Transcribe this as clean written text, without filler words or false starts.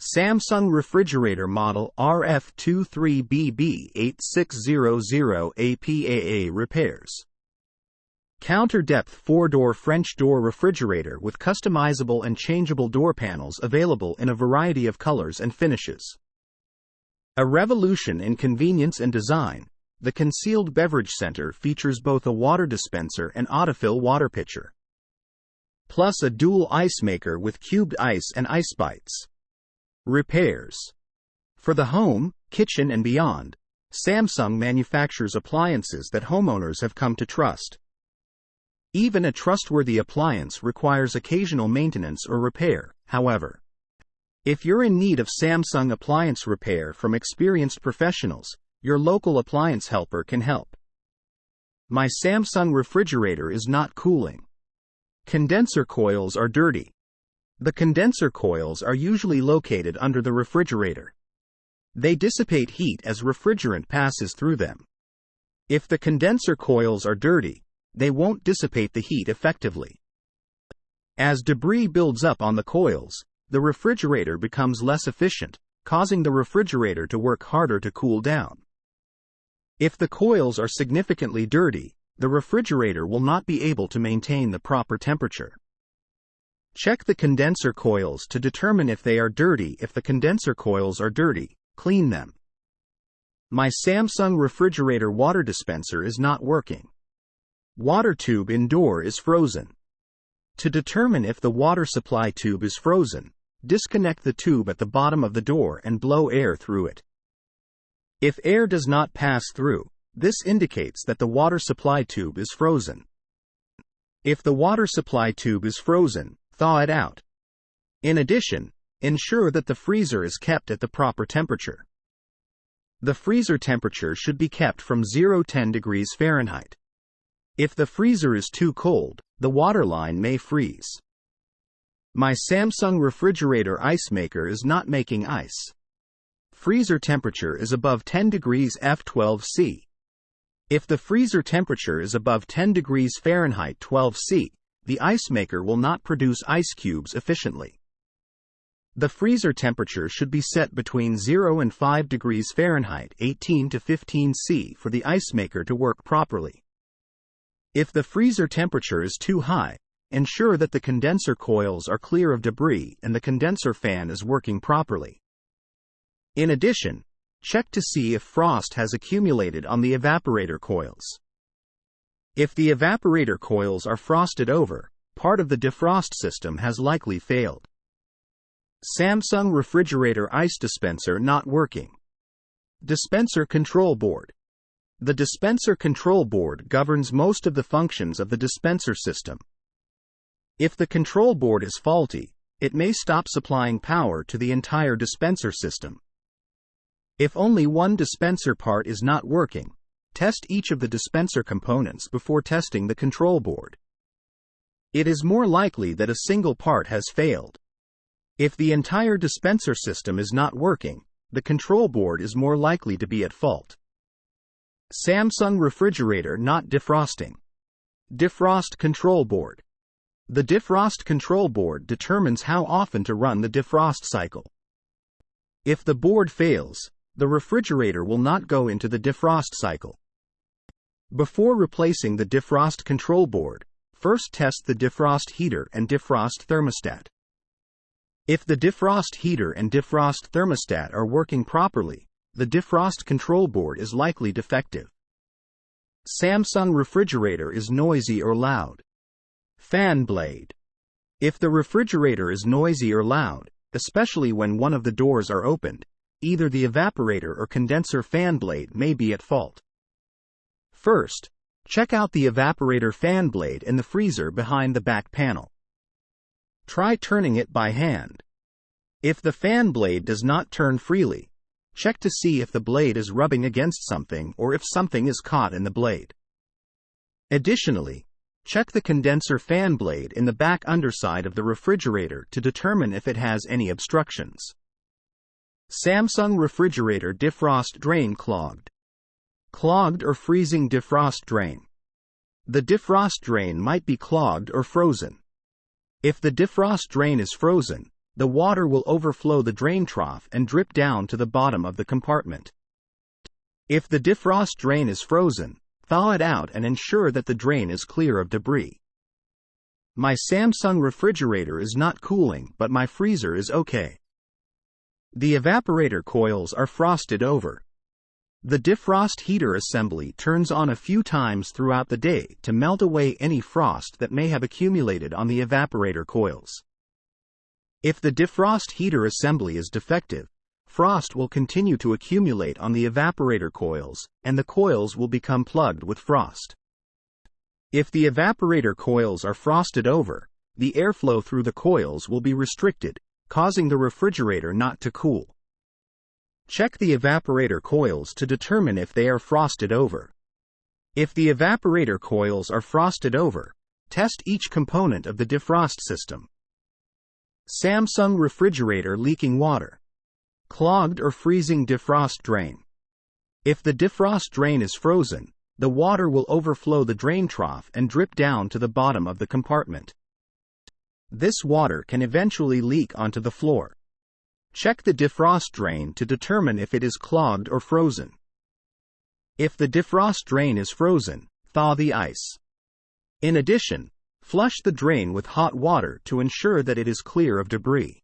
Samsung refrigerator model RF23BB8600APAA repairs. Counter-depth 4-door French door refrigerator with customizable and changeable door panels available in a variety of colors and finishes. A revolution in convenience and design, the concealed beverage center features both a water dispenser and autofill water pitcher, plus a dual ice maker with cubed ice and ice bites. Repairs. For the home, kitchen and beyond, Samsung manufactures appliances that homeowners have come to trust. Even a trustworthy appliance requires occasional maintenance or repair, however. If you're in need of Samsung appliance repair from experienced professionals, your local appliance helper can help. My Samsung refrigerator is not cooling. Condenser coils are dirty. The condenser coils are usually located under the refrigerator. They dissipate heat as refrigerant passes through them. If the condenser coils are dirty, they won't dissipate the heat effectively. As debris builds up on the coils, the refrigerator becomes less efficient, causing the refrigerator to work harder to cool down. If the coils are significantly dirty, the refrigerator will not be able to maintain the proper temperature. Check the condenser coils to determine if they are dirty. If the condenser coils are dirty, clean them. My Samsung refrigerator water dispenser is not working. Water tube in door is frozen. To determine if the water supply tube is frozen, disconnect the tube at the bottom of the door and blow air through it. If air does not pass through, this indicates that the water supply tube is frozen. If the water supply tube is frozen, thaw it out. In addition, ensure that the freezer is kept at the proper temperature. The freezer temperature should be kept from 0-10 degrees Fahrenheit. If the freezer is too cold, the water line may freeze. My Samsung refrigerator ice maker is not making ice. Freezer temperature is above 10 degrees F12C. If the freezer temperature is above 10 degrees Fahrenheit 12C, the ice maker will not produce ice cubes efficiently. The freezer temperature should be set between 0 and 5 degrees Fahrenheit 18 to 15C for the ice maker to work properly. If the freezer temperature is too high, ensure that the condenser coils are clear of debris and the condenser fan is working properly. In addition, check to see if frost has accumulated on the evaporator coils. If the evaporator coils are frosted over, part of the defrost system has likely failed. Samsung refrigerator ice dispenser not working. Dispenser control board. The dispenser control board governs most of the functions of the dispenser system. If the control board is faulty, it may stop supplying power to the entire dispenser system. If only one dispenser part is not working, test each of the dispenser components before testing the control board. It is more likely that a single part has failed. If the entire dispenser system is not working, the control board is more likely to be at fault. Samsung refrigerator not defrosting. Defrost control board. The defrost control board determines how often to run the defrost cycle. If the board fails, the refrigerator will not go into the defrost cycle. Before replacing the defrost control board, first test the defrost heater and defrost thermostat. If the defrost heater and defrost thermostat are working properly, the defrost control board is likely defective. Samsung refrigerator is noisy or loud. Fan blade. If the refrigerator is noisy or loud, especially when one of the doors are opened, either the evaporator or condenser fan blade may be at fault. First, check out the evaporator fan blade in the freezer behind the back panel. Try turning it by hand. If the fan blade does not turn freely, check to see if the blade is rubbing against something or if something is caught in the blade. Additionally, check the condenser fan blade in the back underside of the refrigerator to determine if it has any obstructions. Samsung refrigerator defrost drain clogged. Clogged or freezing defrost drain. The defrost drain might be clogged or frozen. If the defrost drain is frozen, the water will overflow the drain trough and drip down to the bottom of the compartment. If the defrost drain is frozen, thaw it out and ensure that the drain is clear of debris. My Samsung refrigerator is not cooling, but my freezer is okay. The evaporator coils are frosted over. The defrost heater assembly turns on a few times throughout the day to melt away any frost that may have accumulated on the evaporator coils. If the defrost heater assembly is defective, frost will continue to accumulate on the evaporator coils, and the coils will become plugged with frost. If the evaporator coils are frosted over, the airflow through the coils will be restricted, causing the refrigerator not to cool. Check the evaporator coils to determine if they are frosted over. If the evaporator coils are frosted over, test each component of the defrost system. Samsung refrigerator leaking water. Clogged or freezing defrost drain. If the defrost drain is frozen, the water will overflow the drain trough and drip down to the bottom of the compartment. This water can eventually leak onto the floor. Check the defrost drain to determine if it is clogged or frozen. If the defrost drain is frozen, thaw the ice. In addition, flush the drain with hot water to ensure that it is clear of debris.